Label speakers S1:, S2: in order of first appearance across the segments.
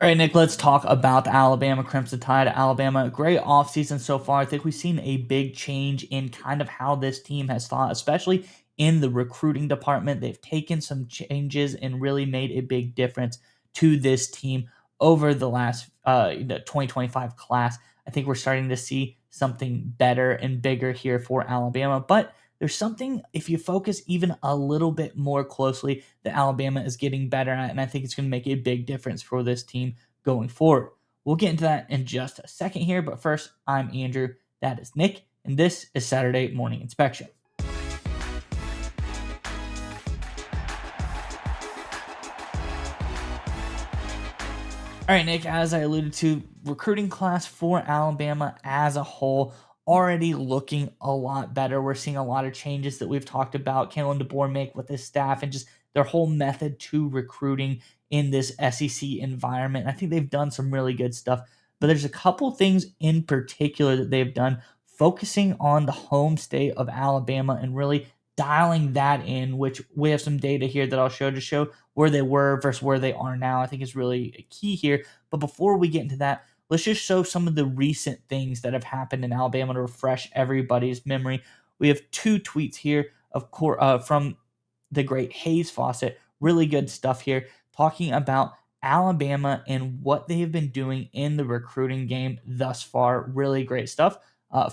S1: All right, Nick, let's talk about the Alabama Crimson Tide. Alabama, great offseason so far. I think we've seen a big change in kind of how this team has fought, especially in the recruiting department. They've taken some changes and really made a big difference to this team over the last the 2025 class. I think we're starting to see something better and bigger here for Alabama, but there's something, if you focus even a little bit more closely, that Alabama is getting better at, and I think it's going to make a big difference for this team going forward. We'll get into that in just a second here, but first, I'm Andrew, that is Nick, and this is Saturday Morning Inspection. All right, Nick, as I alluded to, recruiting class for Alabama as a whole already looking a lot better. We're seeing a lot of changes that we've talked about Kalen DeBoer make with his staff and just their whole method to recruiting in this SEC environment. I think they've done some really good stuff, but there's a couple things in particular that they've done focusing on the home state of Alabama and really dialing that in, which we have some data here that I'll show to show where they were versus where they are now. I think is really key here. But before we get into that, let's just show some of the recent things that have happened in Alabama to refresh everybody's memory. We have two tweets here, of course, from the great Hayes Fawcett. Really good stuff here, talking about Alabama and what they have been doing in the recruiting game thus far. Really great stuff.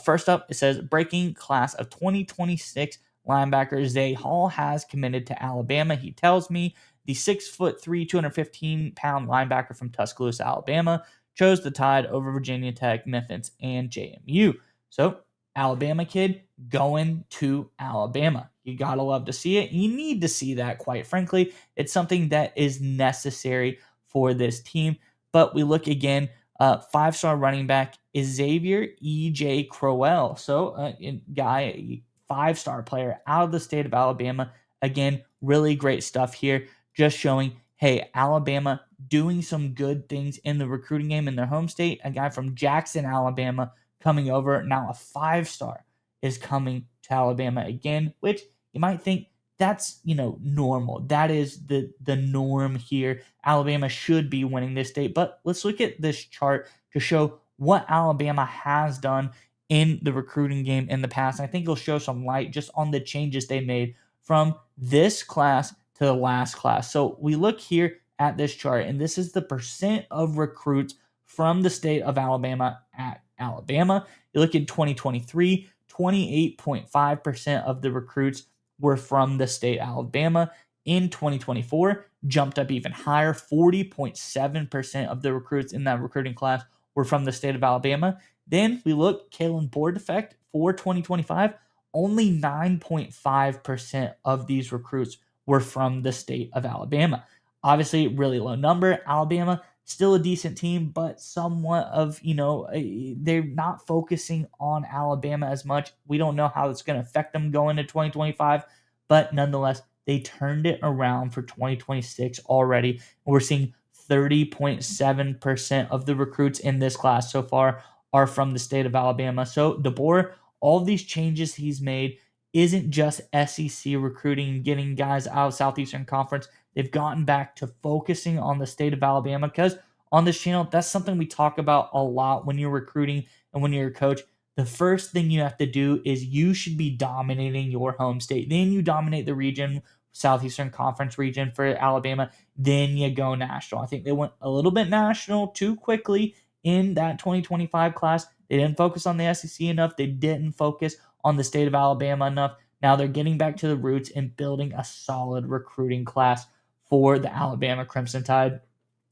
S1: First up, it says breaking class of 2026 linebacker Zay Hall has committed to Alabama. He tells me the 6'3", 215-pound linebacker from Tuscaloosa, Alabama, chose the Tide over Virginia Tech, Memphis, and JMU. So, Alabama kid going to Alabama. You gotta love to see it. You need to see that, quite frankly. It's something that is necessary for this team. But we look again, five-star running back Xavier E.J. Crowell. So, guy, five-star player out of the state of Alabama. Again, really great stuff here. Just showing, hey, Alabama doing some good things in the recruiting game in their home state. A guy from Jackson, Alabama, coming over. Now a five-star is coming to Alabama again, which you might think that's, normal. That is the norm here. Alabama should be winning this state. But let's look at this chart to show what Alabama has done in the recruiting game in the past. I think it'll show some light just on the changes they made from this class to the last class. So we look here at this chart, and this is the percent of recruits from the state of Alabama at Alabama. You look at 2023, 28.5% of the recruits were from the state of Alabama. In 2024, jumped up even higher. 40.7% of the recruits in that recruiting class were from the state of Alabama. Then we look, Kalen DeBoer effect for 2025, only 9.5% of these recruits were from the state of Alabama. Obviously, really low number. Alabama, still a decent team, but somewhat of, they're not focusing on Alabama as much. We don't know how it's going to affect them going into 2025, but nonetheless, they turned it around for 2026 already. And we're seeing 30.7% of the recruits in this class so far are from the state of Alabama. So DeBoer, all of these changes he's made isn't just SEC recruiting and getting guys out of Southeastern Conference. They've gotten back to focusing on the state of Alabama because on this channel, that's something we talk about a lot when you're recruiting and when you're a coach. The first thing you have to do is you should be dominating your home state. Then you dominate the region, Southeastern Conference region for Alabama. Then you go national. I think they went a little bit national too quickly in that 2025 class. They didn't focus on the SEC enough. They didn't focus on the state of Alabama enough. Now they're getting back to the roots and building a solid recruiting class for the Alabama Crimson Tide.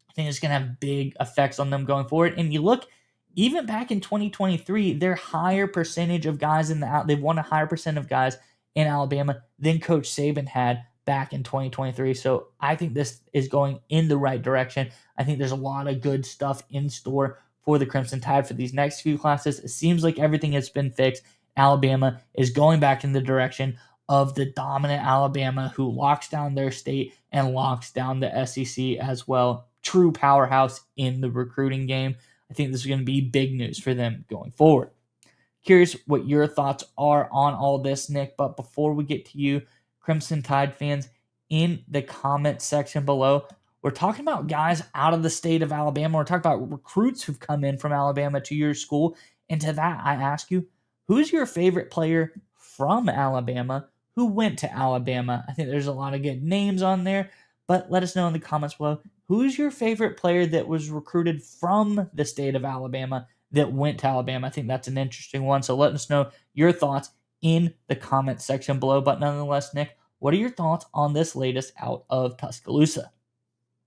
S1: I think it's going to have big effects on them going forward. And you look, even back in 2023, their higher percentage of guys they've won a higher percent of guys in Alabama than Coach Saban had back in 2023. So I think this is going in the right direction. I think there's a lot of good stuff in store for the Crimson Tide for these next few classes. It seems like everything has been fixed. Alabama is going back in the direction of the dominant Alabama who locks down their state and locks down the SEC as well. True powerhouse in the recruiting game. I think this is going to be big news for them going forward. Curious what your thoughts are on all this, Nick. But before we get to you, Crimson Tide fans, in the comment section below, We're talking about guys out of the state of Alabama. We're talking about recruits who've come in from Alabama to your school. And to that, I ask you, who's your favorite player from Alabama who went to Alabama? I think there's a lot of good names on there, but let us know in the comments below. Who's your favorite player that was recruited from the state of Alabama that went to Alabama? I think that's an interesting one. So let us know your thoughts in the comments section below. But nonetheless, Nick, what are your thoughts on this latest out of Tuscaloosa?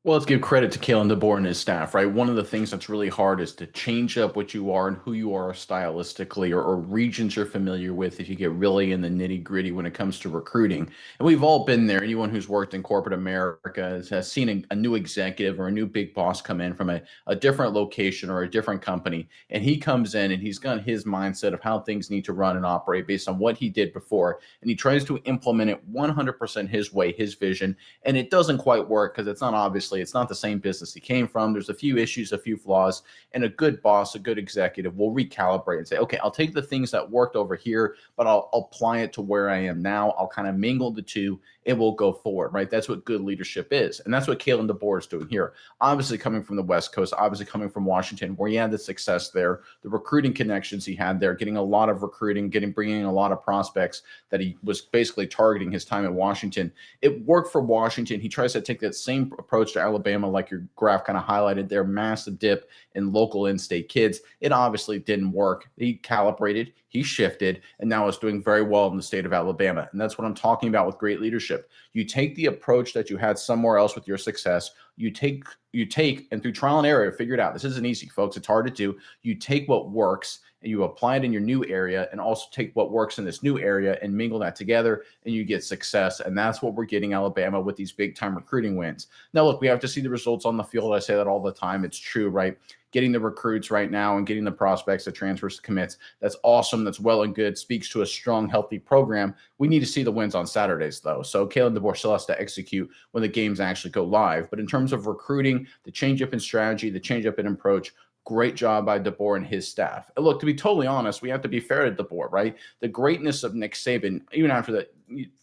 S2: Well, let's give credit to Kalen DeBoer and his staff, right? One of the things that's really hard is to change up what you are and who you are stylistically or regions you're familiar with if you get really in the nitty gritty when it comes to recruiting. And we've all been there. Anyone who's worked in corporate America has seen a new executive or a new big boss come in from a different location or a different company. And he comes in and he's got his mindset of how things need to run and operate based on what he did before. And he tries to implement it 100% his way, his vision. And it doesn't quite work because it's not the same business he came from. There's a few issues, a few flaws, and a good boss, a good executive will recalibrate and say, okay, I'll take the things that worked over here, but I'll apply it to where I am now. I'll kind of mingle the two. It will go forward, right? That's what good leadership is. And that's what Kalen DeBoer is doing here. Obviously coming from the West Coast, obviously coming from Washington, where he had the success there, the recruiting connections he had there, getting a lot of recruiting, bringing a lot of prospects that he was basically targeting his time in Washington. It worked for Washington. He tries to take that same approach to Alabama, like your graph kind of highlighted there, massive dip in local in-state kids. It obviously didn't work. He calibrated, he shifted, and now is doing very well in the state of Alabama. And that's what I'm talking about with great leadership. You take the approach that you had somewhere else with your success, you take and through trial and error, figure it out. This isn't easy, folks. It's hard to do. You take what works and you apply it in your new area, and also take what works in this new area and mingle that together, and you get success. And that's what we're getting Alabama with these big time recruiting wins. Now, look, we have to see the results on the field. I say that all the time. It's true, right? Getting the recruits right now and getting the prospects, the transfers, the commits, that's awesome. That's well and good. Speaks to a strong, healthy program. We need to see the wins on Saturdays, though. So Kalen DeBoer still has to execute when the games actually go live. But in terms of recruiting, the change up in strategy, the change up in approach, great job by DeBoer and his staff. And look, to be totally honest, we have to be fair to DeBoer, right? The greatness of Nick Saban, even after that,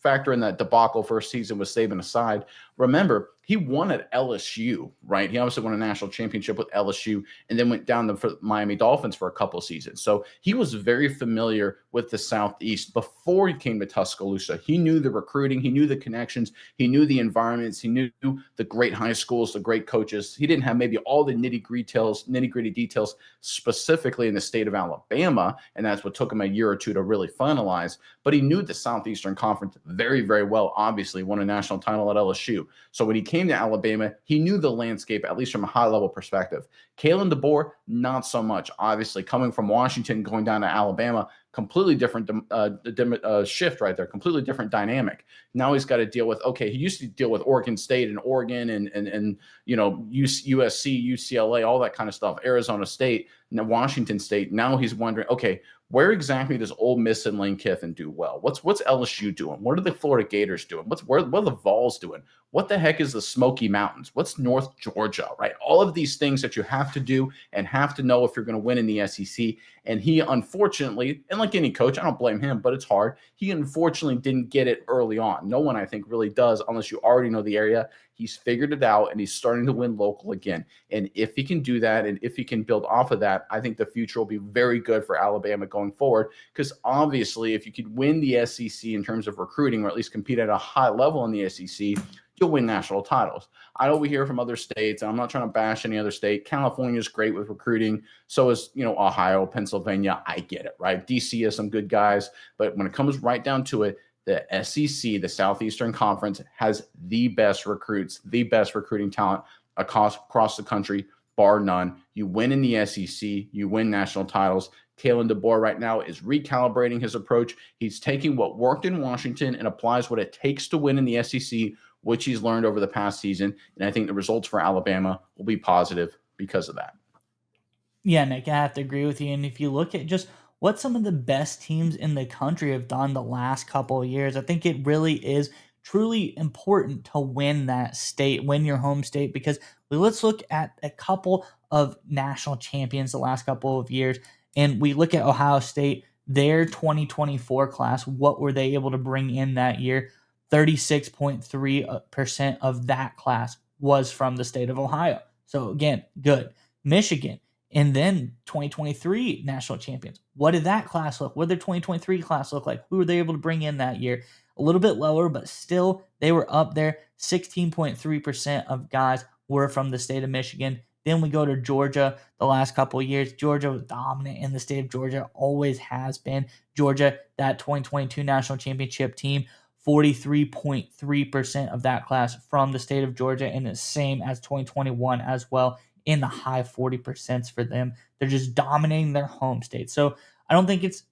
S2: factor in that debacle first season with Saban aside, remember, he won at LSU, right? He obviously won a national championship with LSU and then went down to Miami Dolphins for a couple of seasons. So he was very familiar with the Southeast before he came to Tuscaloosa. He knew the recruiting, he knew the connections, he knew the environments, he knew the great high schools, the great coaches. He didn't have maybe all the nitty-gritty details specifically in the state of Alabama, and that's what took him a year or two to really finalize. But he knew the Southeastern Conference very, very well. Obviously, won a national title at LSU. So when he came to Alabama, he knew the landscape, at least from a high-level perspective. Kalen DeBoer, not so much. Obviously, coming from Washington, going down to Alabama, completely different shift right there, completely different dynamic. Now he's got to deal with, okay, he used to deal with Oregon State and Oregon and USC, UCLA, all that kind of stuff, Arizona State, and Washington State. Now he's wondering, okay, where exactly does Ole Miss and Lane Kiffin do well? What's LSU doing? What are the Florida Gators doing? What are the Vols doing? What the heck is the Smoky Mountains? What's North Georgia, right? All of these things that you have to do and have to know if you're going to win in the SEC. And he unfortunately, and like any coach, I don't blame him, but it's hard. He unfortunately didn't get it early on. No one, I think, really does unless you already know the area. He's figured it out and he's starting to win local again. And if he can do that and if he can build off of that, I think the future will be very good for Alabama going forward. Because obviously, if you could win the SEC in terms of recruiting, or at least compete at a high level in the SEC, you'll win national titles. I know we hear from other states, and I'm not trying to bash any other state. California is great with recruiting. So is, Ohio, Pennsylvania. I get it, right? DC has some good guys. But when it comes right down to it, the SEC, the Southeastern Conference, has the best recruits, the best recruiting talent across the country, bar none. You win in the SEC, you win national titles. Kalen DeBoer right now is recalibrating his approach. He's taking what worked in Washington and applies what it takes to win in the SEC, which he's learned over the past season. And I think the results for Alabama will be positive because of that.
S1: Yeah, Nick, I have to agree with you. And if you look at just what some of the best teams in the country have done the last couple of years, I think it really is truly important to win that state, win your home state, because let's look at a couple of national champions the last couple of years. And we look at Ohio State, their 2024 class, what were they able to bring in that year? 36.3% of that class was from the state of Ohio. So again, good. Michigan, and then 2023 national champions. What did that class look? What did the 2023 class look like? Who were they able to bring in that year? A little bit lower, but still they were up there. 16.3% of guys were from the state of Michigan. Then we go to Georgia the last couple of years. Georgia was dominant in the state of Georgia, always has been. Georgia, that 2022 national championship team, 43.3% of that class from the state of Georgia, and the same as 2021 as well, in the high 40% for them. They're just dominating their home state. So I don't think it's,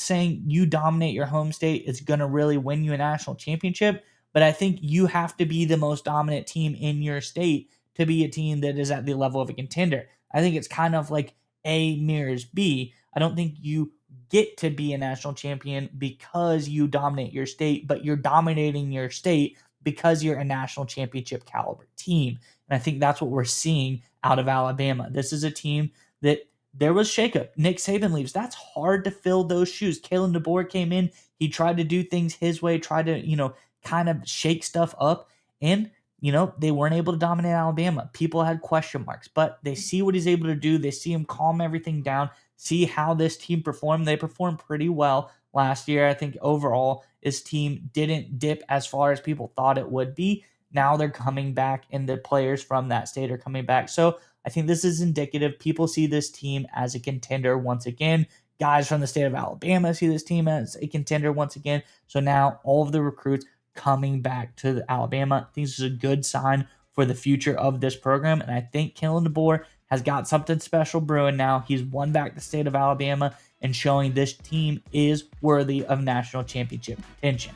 S1: saying you dominate your home state is going to really win you a national championship, but I think you have to be the most dominant team in your state to be a team that is at the level of a contender. I think it's kind of like A mirrors B. I don't think you get to be a national champion because you dominate your state, but you're dominating your state because you're a national championship caliber team. And I think that's what we're seeing out of Alabama. This is a team that there was shakeup. Nick Saban leaves. That's hard to fill those shoes. Kalen DeBoer came in. He tried to do things his way, tried to, kind of shake stuff up. And they weren't able to dominate Alabama. People had question marks, but they see what he's able to do. They see him calm everything down, see how this team performed. They performed pretty well last year. I think overall, this team didn't dip as far as people thought it would be. Now they're coming back, and the players from that state are coming back. So I think this is indicative. People see this team as a contender once again. Guys from the state of Alabama see this team as a contender once again. So now all of the recruits coming back to Alabama. I think this is a good sign for the future of this program. And I think Kalen DeBoer has got something special brewing now. He's won back the state of Alabama and showing this team is worthy of national championship contention.